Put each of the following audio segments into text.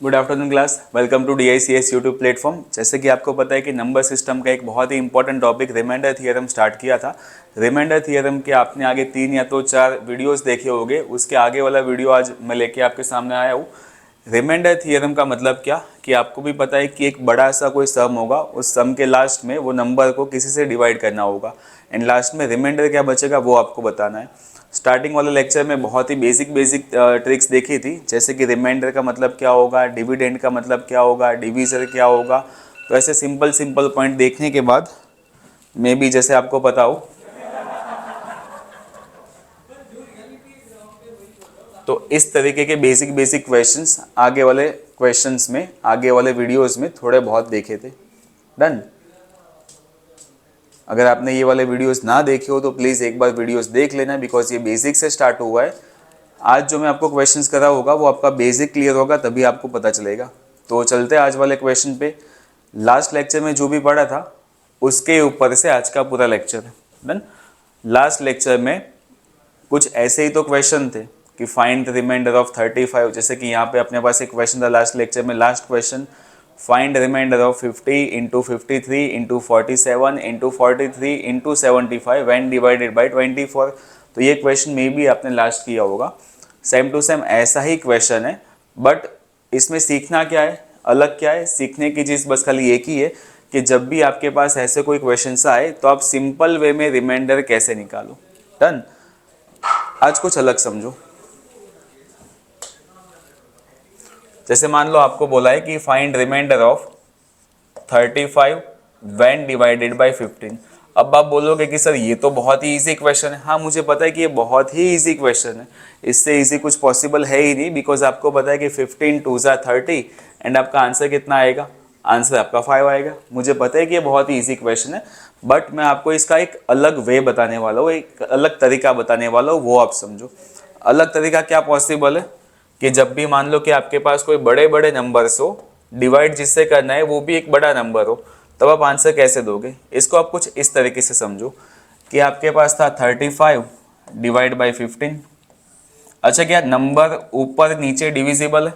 Good afternoon class, welcome to DICS YouTube platform. जैसे कि आपको पता है कि नंबर सिस्टम का एक बहुत ही important topic remainder theorem start किया था। रिमाइंडर थियरम के आपने आगे 3 या तो 4 वीडियोस देखे होंगे, उसके आगे वाला वीडियो आज मैं लेके आपके सामने आया हूँ। रिमाइंडर थियरम का मतलब क्या कि आपको भी पता है कि एक बड़ा सा कोई सम होगा, उस सम के लास्ट में वो नंबर को किसी से डिवाइड करना होगा एंड लास्ट में रिमाइंडर क्या बचेगा वो आपको बताना है। स्टार्टिंग वाले लेक्चर में बहुत ही बेसिक ट्रिक्स देखी थी, जैसे कि रिमाइंडर का मतलब क्या होगा, डिविडेंड का मतलब क्या होगा, डिवीज़र क्या होगा। तो ऐसे सिंपल पॉइंट देखने के बाद मैं भी जैसे आपको पता हो तो इस तरीके के बेसिक क्वेश्चंस आगे वाले क्वेश्चंस में, आगे वाले वीडियोस में थोड़े बहुत देखे थे। डन। अगर आपने ये वाले वीडियोस ना देखे हो तो प्लीज़ एक बार वीडियोस देख लेना, बिकॉज ये बेसिक से स्टार्ट हुआ है। आज जो मैं आपको क्वेश्चंस कर रहा होगा वो आपका बेसिक क्लियर होगा, तभी आपको पता चलेगा। तो चलते हैं आज वाले क्वेश्चन पे। लास्ट लेक्चर में जो भी पढ़ा था उसके ऊपर से आज का पूरा लेक्चर है। डन। लास्ट लेक्चर में कुछ ऐसे ही तो क्वेश्चन थे कि फाइंड द रिमाइंडर ऑफ 35। जैसे कि यहाँ पे अपने पास एक क्वेश्चन था लास्ट लेक्चर में, last question, find remainder of 50 into 53 into 47 into 43 into 75 when divided by 24। तो ये क्वेश्चन में भी आपने लास्ट किया होगा। सेम टू सेम ऐसा ही क्वेश्चन है, बट इसमें सीखना क्या है, अलग क्या है, सीखने की चीज़ बस खाली एक ही है कि जब भी आपके पास ऐसे कोई क्वेश्चन आए तो आप सिंपल वे में रिमाइंडर कैसे निकालो। डन। आज कुछ अलग समझो। जैसे मान लो आपको बोला है कि find remainder of 35 when divided by 15। अब आप बोलोगे कि सर ये तो बहुत ही इजी क्वेश्चन है। हाँ, मुझे पता है कि ये बहुत ही इजी क्वेश्चन है, इससे इजी कुछ पॉसिबल है ही नहीं, बिकॉज आपको पता है कि 15 2 ज़ा 30 एंड आपका आंसर कितना आएगा, आंसर आपका 5 आएगा। मुझे पता है कि ये बहुत ही इजी क्वेश्चन है, बट मैं आपको इसका एक अलग वे बताने वाला हूँ, एक अलग तरीका बताने वाला हूँ, वो आप समझो। अलग तरीका क्या पॉसिबल है कि जब भी मान लो कि आपके पास कोई बड़े बड़े नंबर्स हो, डिवाइड जिससे करना है वो भी एक बड़ा नंबर हो, तब आप आंसर कैसे दोगे। इसको आप कुछ इस तरीके से समझो कि आपके पास था 35 डिवाइड बाई 15। अच्छा, क्या नंबर ऊपर नीचे डिविजिबल है?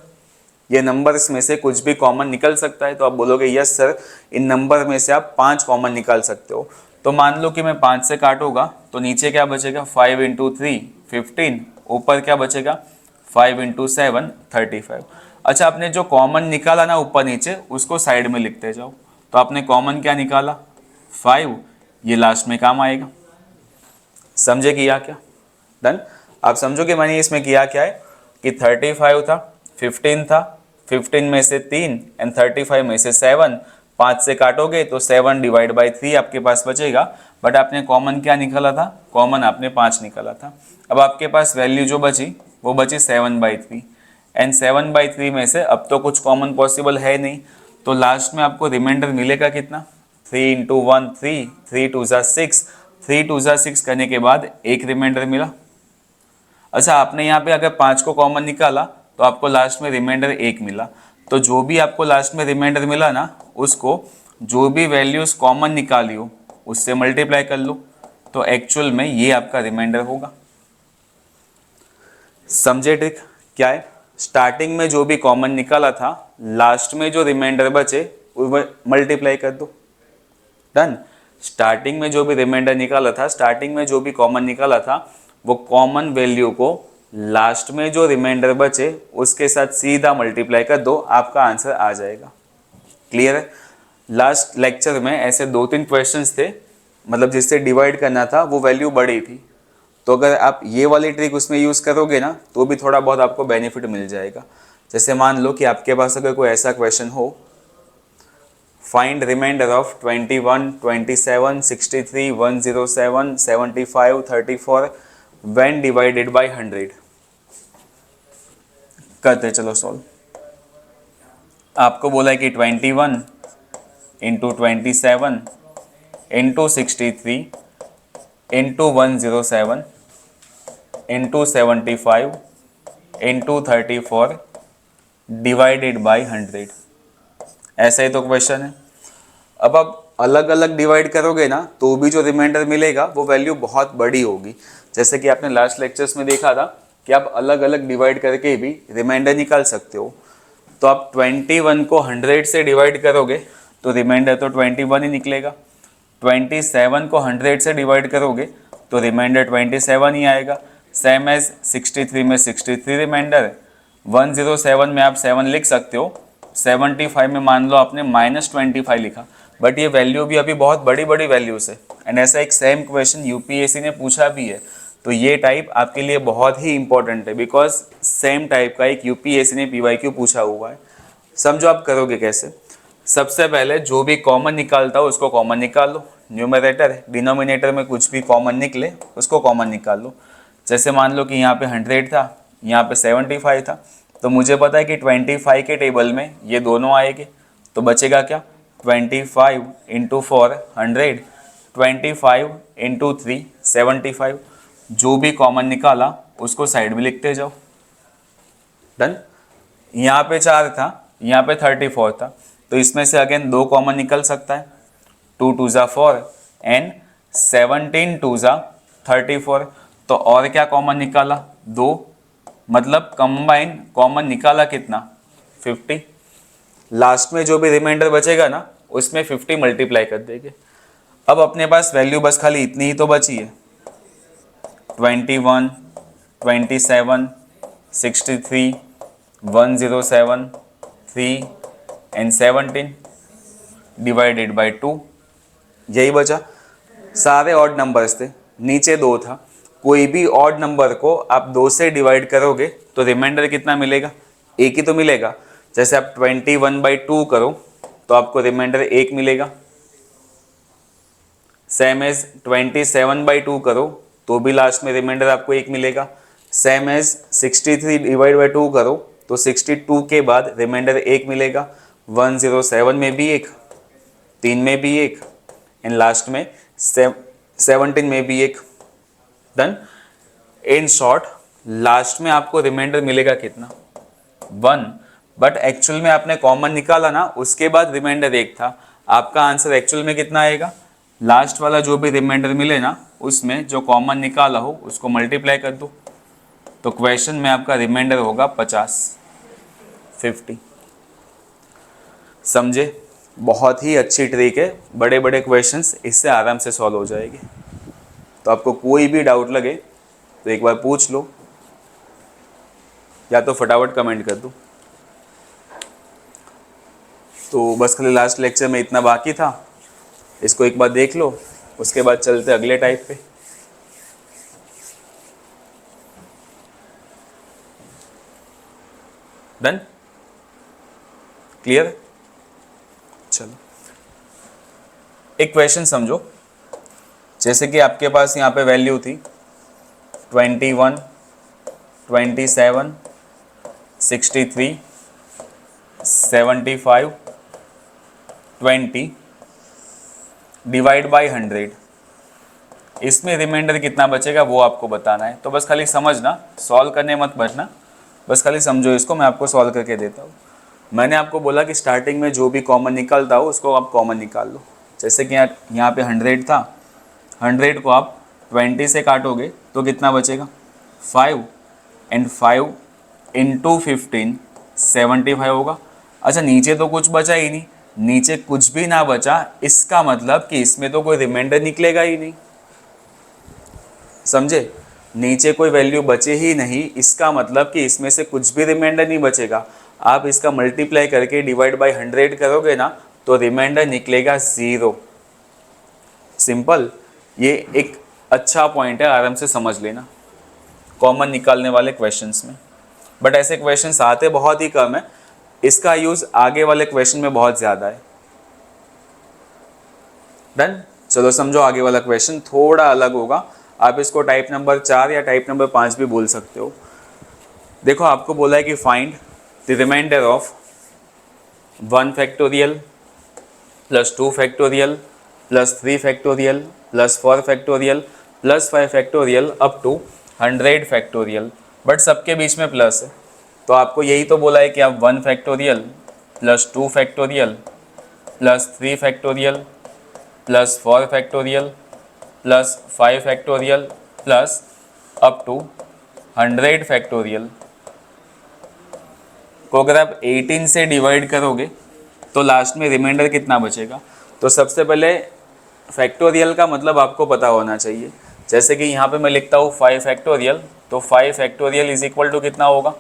ये नंबर्स में से कुछ भी कॉमन निकल सकता है? तो आप बोलोगे यस सर, इन नंबर में से आप 5 कॉमन निकाल सकते हो। तो मान लो कि मैं 5 से काटूंगा तो नीचे क्या बचेगा, 5 इंटू 3 15, ऊपर क्या बचेगा 5 इंटू 7 35। अच्छा, आपने जो कॉमन निकाला ना ऊपर नीचे, उसको साइड में लिखते जाओ। तो आपने कॉमन क्या निकाला 5, ये लास्ट में काम आएगा। समझे किया क्या? डन। आप समझो कि मैंने इसमें किया क्या है कि 35 था, 15 था, 15 में से 3 एंड 35 में से 7, 5 से काटोगे तो 7 डिवाइड बाई 3 आपके पास बचेगा। बट आपने कॉमन क्या निकाला था, कॉमन आपने 5 निकाला था। अब आपके पास वैल्यू जो बची वो बची 7/3 एंड 7/3 में से अब तो कुछ कॉमन पॉसिबल है नहीं, तो लास्ट में आपको रिमाइंडर मिलेगा कितना, 3 इंटू 1 3, 3 2 ज़ा 6, 3 2 ज़ा 6 करने के बाद एक रिमाइंडर मिला। अच्छा, आपने यहाँ पे अगर 5 को कॉमन निकाला तो आपको लास्ट में रिमाइंडर 1 मिला। तो जो भी आपको लास्ट में रिमाइंडर मिला ना, उसको जो भी वैल्यूज कॉमन निकाली हो उससे मल्टीप्लाई कर लो, तो एक्चुअल में ये आपका रिमाइंडर होगा। समझे ट्रिक क्या है? स्टार्टिंग में जो भी कॉमन निकाला था, लास्ट में जो रिमाइंडर बचे वो मल्टीप्लाई कर दो। डन। स्टार्टिंग में जो भी रिमाइंडर निकाला था, स्टार्टिंग में जो भी कॉमन निकाला था, वो कॉमन वैल्यू को लास्ट में जो रिमाइंडर बचे उसके साथ सीधा मल्टीप्लाई कर दो, आपका आंसर आ जाएगा। क्लियर है? लास्ट लेक्चर में ऐसे 2-3 क्वेश्चंस थे, मतलब जिससे डिवाइड करना था वो वैल्यू बड़ी थी, तो अगर आप ये वाली ट्रिक उसमें यूज़ करोगे ना तो भी थोड़ा बहुत आपको बेनिफिट मिल जाएगा। जैसे मान लो कि आपके पास अगर कोई ऐसा क्वेश्चन हो, find remainder of 21 27 63 107 75 34 when divided by 100। करते चलो सॉल्व। आपको बोला है कि 21 into 27 into 63 into 107 into 75 into 34 divided by 100। ऐसा ही तो क्वेश्चन है। अब आप अलग अलग डिवाइड करोगे ना तो भी जो रिमाइंडर मिलेगा वो वैल्यू बहुत बड़ी होगी। जैसे कि आपने लास्ट लेक्चर्स में देखा था कि आप अलग अलग डिवाइड करके भी रिमाइंडर निकाल सकते हो। तो आप 21 को 100 से डिवाइड करोगे तो रिमाइंडर तो 21 ही निकलेगा। 27 को 100 से डिवाइड करोगे तो रिमाइंडर 27 ही आएगा। सेम एज 63 में 63 रिमाइंडर है। 107 में आप 7 लिख सकते हो। 75 में मान लो आपने -25 लिखा, बट ये वैल्यू भी अभी बहुत बड़ी बड़ी वैल्यूज है। एंड ऐसा एक सेम क्वेश्चन यूपीएससी ने पूछा भी है, तो ये टाइप आपके लिए बहुत ही इंपॉर्टेंट है, बिकॉज सेम टाइप का एक यूपीएससी ने पीवाईक्यू पूछा हुआ है। समझो आप करोगे कैसे। सबसे पहले जो भी कॉमन निकालता हो उसको कॉमन निकाल लो। न्यूमरेटर है, डिनोमिनेटर में कुछ भी कॉमन निकले उसको कॉमन निकाल लो। जैसे मान लो कि यहाँ पे 100 था, यहाँ पे 75 था, तो मुझे पता है कि 25 के टेबल में ये दोनों आएंगे, तो बचेगा क्या 25 इंटू 4 100, 25 इंटू 3 75। जो भी कॉमन निकाला उसको साइड में लिखते जाओ। डन। यहाँ पे 4 था, यहाँ पे 34 था, तो इसमें से अगेन 2 कॉमन निकल सकता है। 2 2 ज़ा 4 एंड 17 2 ज़ा 34। तो और क्या कॉमन निकाला 2, मतलब कंबाइन कॉमन निकाला कितना 50। लास्ट में जो भी रिमाइंडर बचेगा ना उसमें 50 मल्टीप्लाई कर देंगे। अब अपने पास वैल्यू बस खाली इतनी ही तो बची है, 21 27 63 107 3 एंड 17 डिवाइडेड बाई 2, यही बचा। सारे ऑड नंबर्स थे, नीचे 2 था। कोई भी ऑड नंबर को आप 2 से डिवाइड करोगे तो रिमाइंडर कितना मिलेगा, एक ही तो मिलेगा। जैसे आप 21/2 करो तो आपको रिमाइंडर 1 मिलेगा। सेम एज 27/2 करो तो भी लास्ट में रिमाइंडर आपको 1 मिलेगा। सेम एज 63/2 करो तो 62 के बाद रिमाइंडर 1 मिलेगा। 107 में भी 1, 3 में भी 1 एंड लास्ट में 17 में भी 1। डन। इन शॉर्ट लास्ट में आपको रिमाइंडर मिलेगा कितना 1, बट एक्चुअल में आपने कॉमन निकाला ना उसके बाद रिमाइंडर 1 था। आपका आंसर एक्चुअल में कितना आएगा, लास्ट वाला जो भी रिमाइंडर मिले ना उसमें जो कॉमन निकाला हो उसको मल्टीप्लाई कर दो, तो क्वेश्चन में आपका रिमाइंडर होगा 50। समझे, बहुत ही अच्छी ट्रिक है, बड़े बड़े क्वेश्चंस इससे आराम से सॉल्व हो जाएंगे। तो आपको कोई भी डाउट लगे तो एक बार पूछ लो, या तो फटाफट कमेंट कर दो। तो बस खाली लास्ट लेक्चर में इतना बाकी था, इसको एक बार देख लो, उसके बाद चलते अगले टाइप पे। Done, clear. चलो एक क्वेश्चन समझो। जैसे कि आपके पास यहाँ पे वैल्यू थी 21 27 63 75 20 डिवाइड बाई 100। इसमें रिमाइंडर कितना बचेगा वो आपको बताना है। तो बस खाली समझना, सॉल्व करने मत बैठना, बस खाली समझो इसको, मैं आपको सॉल्व करके देता हूँ। मैंने आपको बोला कि स्टार्टिंग में जो भी कॉमन निकलता हो उसको आप कॉमन निकाल लो। जैसे कि यहाँ पे 100 था, 100 को आप 20 से काटोगे तो कितना बचेगा 5 एंड 5 इंटू 15 75 होगा। अच्छा नीचे तो कुछ बचा ही नहीं, नीचे कुछ भी ना बचा इसका मतलब कि इसमें तो कोई रिमाइंडर निकलेगा ही नहीं। समझे, नीचे कोई वैल्यू बचे ही नहीं इसका मतलब कि इसमें से कुछ भी रिमाइंडर नहीं बचेगा। आप इसका मल्टीप्लाई करके डिवाइड बाय 100 करोगे ना तो रिमाइंडर निकलेगा 0। सिंपल, ये एक अच्छा पॉइंट है, आराम से समझ लेना कॉमन निकालने वाले क्वेश्चंस में। बट ऐसे क्वेश्चंस आते बहुत ही कम है, इसका यूज आगे वाले क्वेश्चन में बहुत ज़्यादा है। डन। चलो समझो, आगे वाला क्वेश्चन थोड़ा अलग होगा, आप इसको टाइप नंबर 4 या टाइप नंबर 5 भी बोल सकते हो। देखो आपको बोला है कि find the remainder of 1 factorial plus 2 factorial plus 3 factorial plus 4 factorial plus 5 factorial up to 100 factorial, but सबके बीच में प्लस है। तो आपको यही तो बोला है कि आप 1 factorial plus 2 factorial plus 3 factorial plus 4 factorial plus 5 factorial plus up to 100 factorial को अगर आप 18 से डिवाइड करोगे तो लास्ट में रिमाइंडर कितना बचेगा। तो सबसे पहले फैक्टोरियल का मतलब आपको पता होना चाहिए। जैसे कि यहाँ पे मैं लिखता हूँ 5 फैक्टोरियल, तो 5 फैक्टोरियल इज इक्वल टू कितना होगा,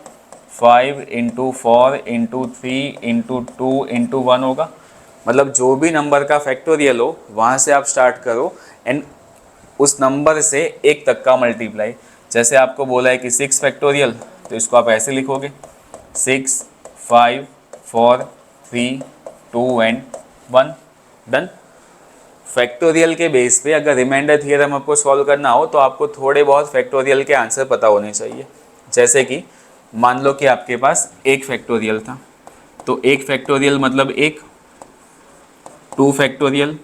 5 इंटू 4 इंटू 3 इंटू 2 इंटू 1 होगा। मतलब जो भी नंबर का फैक्टोरियल हो वहाँ से आप स्टार्ट करो एंड उस नंबर से एक तक का मल्टीप्लाई। जैसे आपको बोला है कि 6 फैक्टोरियल, तो इसको आप ऐसे लिखोगे 6 5 4 3 2 एंड 1। डन। फैक्टोरियल के बेस पे अगर रिमाइंडर थ्योरम आपको सॉल्व करना हो तो आपको थोड़े बहुत फैक्टोरियल के आंसर पता होने चाहिए। जैसे कि मान लो कि आपके पास एक फैक्टोरियल था, तो एक फैक्टोरियल मतलब एक, 2 factorial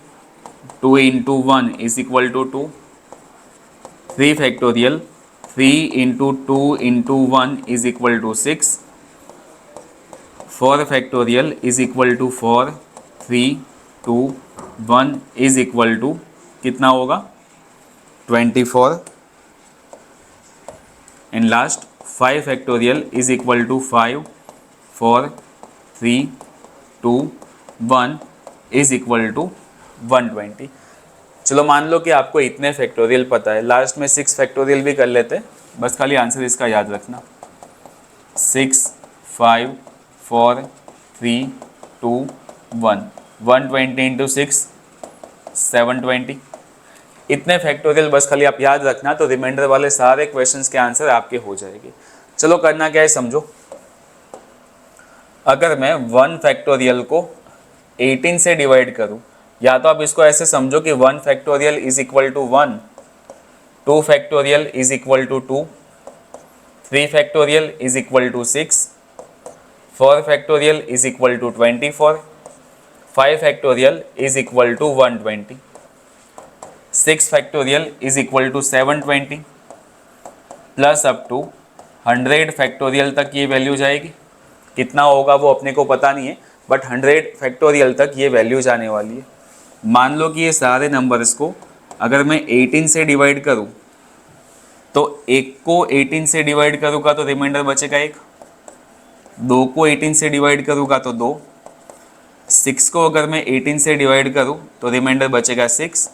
2 into 1 is equal to 2, 3 factorial 3 into 2 into 1 is equal to 6, 4 factorial is equal to 4 3 2 1 is equal to कितना होगा 24, and last 5 factorial is equal to 5 4 3 2 1 is equal to 120। चलो मान लो कि आपको इतने फैक्टोरियल पता है, लास्ट में 6 फैक्टोरियल भी कर लेते हैं, बस खाली आंसर इसका याद रखना 6 5 4 3 2 1 120 इंटू 6 720। इतने फैक्टोरियल बस खाली आप याद रखना, तो रिमाइंडर वाले सारे क्वेश्चंस के आंसर आपके हो जाएंगे। चलो करना क्या है समझो। अगर मैं 1 फैक्टोरियल को 18 से डिवाइड करूं, या तो आप इसको ऐसे समझो कि 1 factorial is equal to 1, 2 factorial is equal to 2, 3 factorial is equal to 6, 4 factorial is equal to 24, 5 factorial is equal to 120, 6 factorial is equal to 720, plus up to 100 factorial तक ये वैल्यू जाएगी। कितना होगा वो अपने को पता नहीं है, बट 100 फैक्टोरियल तक ये वैल्यू जाने वाली है। मान लो कि ये सारे नंबर्स को अगर मैं 18 से डिवाइड करूं, तो एक को 18 से डिवाइड करूंगा तो रिमाइंडर बचेगा एक, 2 को 18 से डिवाइड करूंगा तो 2, 6 को अगर मैं 18 से डिवाइड करूं तो रिमाइंडर बचेगा 6।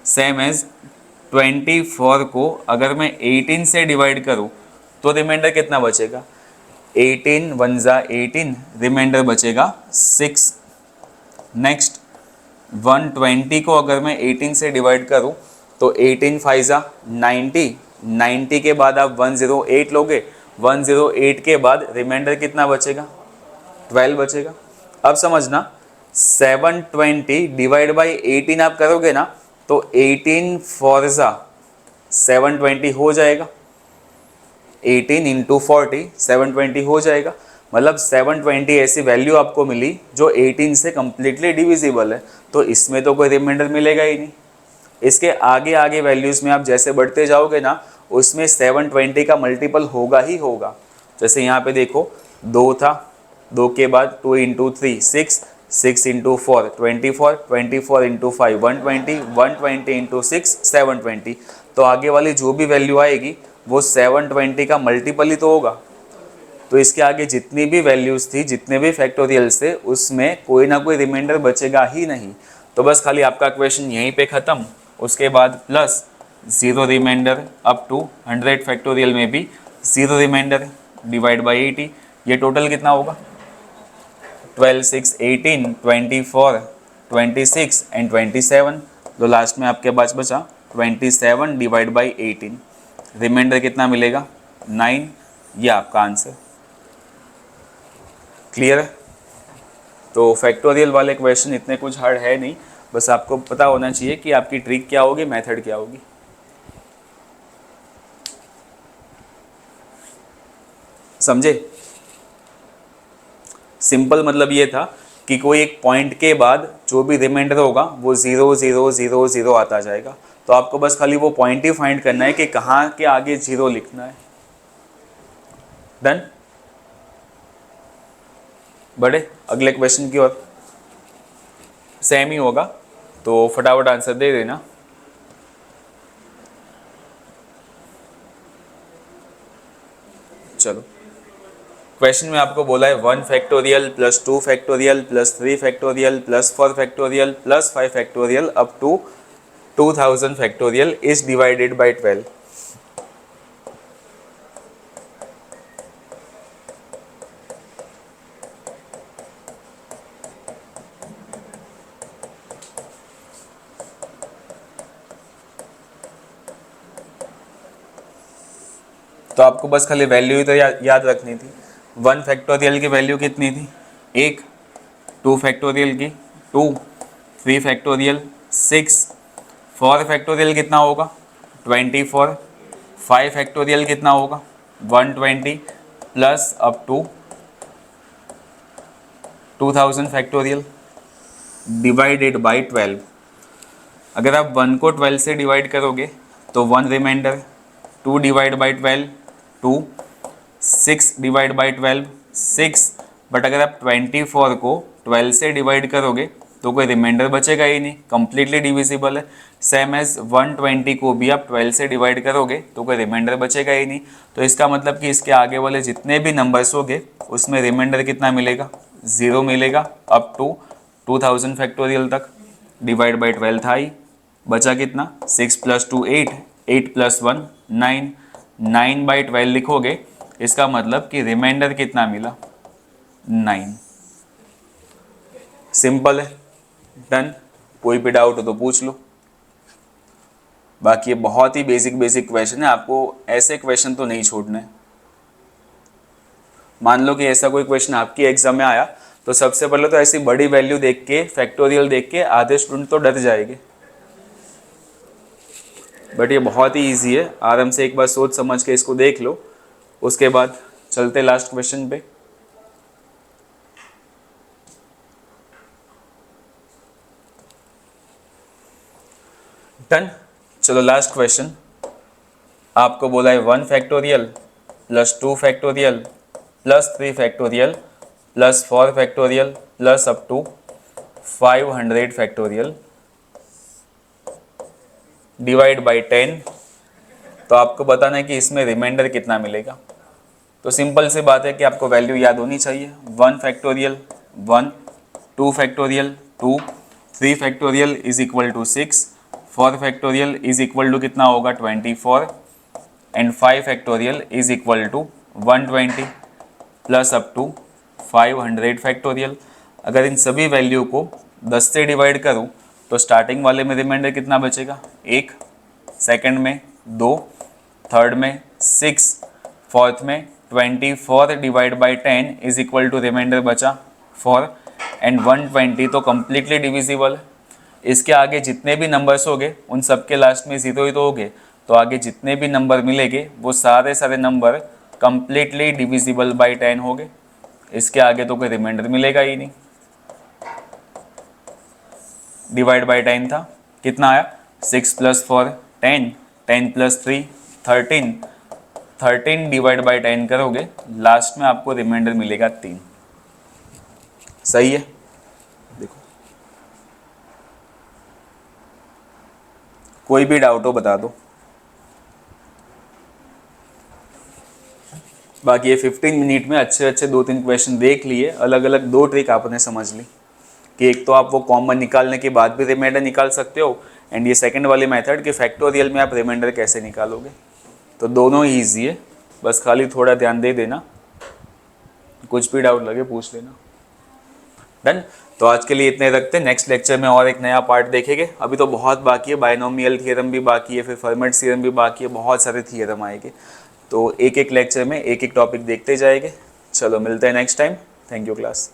सेम एज 24 को अगर मैं 18 से डिवाइड करूं तो रिमाइंडर कितना बचेगा, 18 1 जा 18, रिमाइंडर बचेगा 6। नेक्स्ट 120 को अगर मैं 18 से डिवाइड करूं तो 18 5 जा 90, 90 के बाद आप 108 लोगे, 108 के बाद रिमाइंडर कितना बचेगा, 12 बचेगा। अब समझना 720 डिवाइड बाई 18 आप करोगे ना तो 18 4 जा 720 हो जाएगा, 18 इंटू 40 720 हो जाएगा। मतलब 720 ऐसी वैल्यू आपको मिली जो 18 से कम्प्लीटली डिविजिबल है, तो इसमें तो कोई रिमाइंडर मिलेगा ही नहीं। इसके आगे आगे वैल्यूज़ में आप जैसे बढ़ते जाओगे ना, उसमें 720 का मल्टीपल होगा ही होगा। जैसे यहाँ पे देखो 2 था, 2 के बाद 2 इंटू 3 6, 6 इंटू 4 24, 24 इंटू 5 120, 120 इंटू 6 720। तो आगे वाली जो भी वैल्यू आएगी वो 720 का मल्टीपल ही तो होगा। तो इसके आगे जितनी भी वैल्यूज़ थी, जितने भी फैक्टोरियल्स थे, उसमें कोई ना कोई रिमाइंडर बचेगा ही नहीं। तो बस खाली आपका क्वेश्चन यहीं पे ख़त्म। उसके बाद plus 0 remainder up to 100 factorial में भी 0 रिमाइंडर डिवाइड बाई 80। ये टोटल कितना होगा 12 6 18 24 26 एंड 27। तो लास्ट में आपके पास बचा 27 डिवाइड बाई 18, रिमाइंडर कितना मिलेगा 9। ये आपका आंसर। क्लियर है। तो फैक्टोरियल वाले क्वेश्चन इतने कुछ हार्ड है नहीं, बस आपको पता होना चाहिए कि आपकी ट्रिक क्या होगी, मेथड क्या होगी। समझे। सिंपल मतलब ये था कि कोई एक पॉइंट के बाद जो भी रिमाइंडर होगा वो 0 0 0 0 आता जाएगा। तो आपको बस खाली वो पॉइंट ही फाइंड करना है कि कहाँ के आगे 0 लिखना है। डन। बढ़े अगले क्वेश्चन की ओर। सेम ही होगा तो फटाफट आंसर दे देना। चलो क्वेश्चन में आपको बोला है 1 factorial plus 2 factorial plus 3 factorial plus 4 factorial plus 5 factorial up to 2000 factorial is divided by 12। तो आपको बस खाली वैल्यू ही तो याद रखनी थी। 1 फैक्टोरियल की वैल्यू कितनी थी? 1, 2 फैक्टोरियल की 2, 3 फैक्टोरियल 6, 4 फैक्टोरियल कितना होगा? 24, 5 फैक्टोरियल कितना होगा? 120 plus up to 2000 factorial divided by 12। अगर आप 1 को 12 से डिवाइड करोगे तो 1 remainder, 2 divide by 12 2, 6 divide by 12 6, but अगर आप 24 को 12 से डिवाइड करोगे तो कोई रिमाइंडर बचेगा ही नहीं, कंप्लीटली डिविजिबल है। सेम एज 120 को भी आप 12 से डिवाइड करोगे तो कोई रिमाइंडर बचेगा ही नहीं। तो इसका मतलब कि इसके आगे वाले जितने भी नंबर्स होंगे उसमें रिमाइंडर कितना मिलेगा? 0 मिलेगा अप टू 2000 फैक्टोरियल तक। डिवाइड बाई 12 था ही, बचा कितना? 6 प्लस 2 8, 8 प्लस 1 9, 9 बाई 12 लिखोगे, इसका मतलब कि रिमाइंडर कितना मिला? 9। सिंपल है, डन। कोई भी डाउट हो तो पूछ लो। बाकी ये बहुत ही बेसिक क्वेश्चन है, आपको ऐसे क्वेश्चन तो नहीं छोड़ने। मान लो कि ऐसा कोई क्वेश्चन आपकी एग्जाम में आया तो सबसे पहले तो ऐसी बड़ी वैल्यू देख के, फैक्टोरियल देख के आधे स्टूडेंट तो डर जाएंगे, बट ये बहुत ही इजी है। आराम से एक बार सोच समझ के इसको देख लो, उसके बाद चलते लास्ट क्वेश्चन पे। डन। चलो लास्ट क्वेश्चन। आपको बोला है 1 factorial plus 2 factorial plus 3 factorial plus 4 factorial plus up to 500 factorial divide by 10। तो आपको बताना है कि इसमें रिमाइंडर कितना मिलेगा। तो सिंपल सी बात है कि आपको वैल्यू याद होनी चाहिए। 1 factorial 1, 2 factorial 2, 3 factorial is equal to 6, 4 factorial is equal to कितना होगा? 24, and 5 factorial is equal to 120 plus up to 500 factorial. अगर इन सभी वैल्यू को 10 से डिवाइड करूँ तो स्टार्टिंग वाले में रिमाइंडर कितना बचेगा? 1, सेकंड में 2, थर्ड में 6, फोर्थ में 24 divide by 10 is equal to remainder बचा 4, एंड 120 तो कम्प्लीटली डिविजिबल है। इसके आगे जितने भी नंबर्स होंगे उन सब के लास्ट में 0 ही तो होंगे, तो आगे जितने भी नंबर मिलेंगे वो सारे नंबर कम्प्लीटली डिविजिबल बाई 10 होंगे। इसके आगे तो कोई रिमाइंडर मिलेगा ही नहीं। डिवाइड बाई 10 था, कितना आया? 6 प्लस 4 10, 10 प्लस 3 13, 13 डिवाइड बाई 10 करोगे, लास्ट में आपको रिमाइंडर मिलेगा 3। सही है? देखो, कोई भी डाउट हो बता दो। बाकी ये 15 मिनट में अच्छे 2-3 क्वेश्चन देख लिए, अलग अलग 2 ट्रिक आपने समझ ली कि एक तो आप वो कॉमन निकालने के बाद भी रिमाइंडर निकाल सकते हो, एंड ये सेकंड वाली मेथड कि फैक्टोरियल में आप रिमाइंडर कैसे निकालोगे। तो दोनों ही ईजी है, बस खाली थोड़ा ध्यान दे देना, कुछ भी डाउट लगे पूछ लेना। डन। तो आज के लिए इतने रखते हैं, नेक्स्ट लेक्चर में और एक नया पार्ट देखेंगे। अभी तो बहुत बाकी है, बायनोमियल थ्योरम भी बाकी है, फिर फर्मेट थ्योरम भी बाकी है, बहुत सारे थ्योरम आएंगे। तो एक लेक्चर में एक टॉपिक देखते जाएंगे। चलो मिलते हैं next time. Thank you class.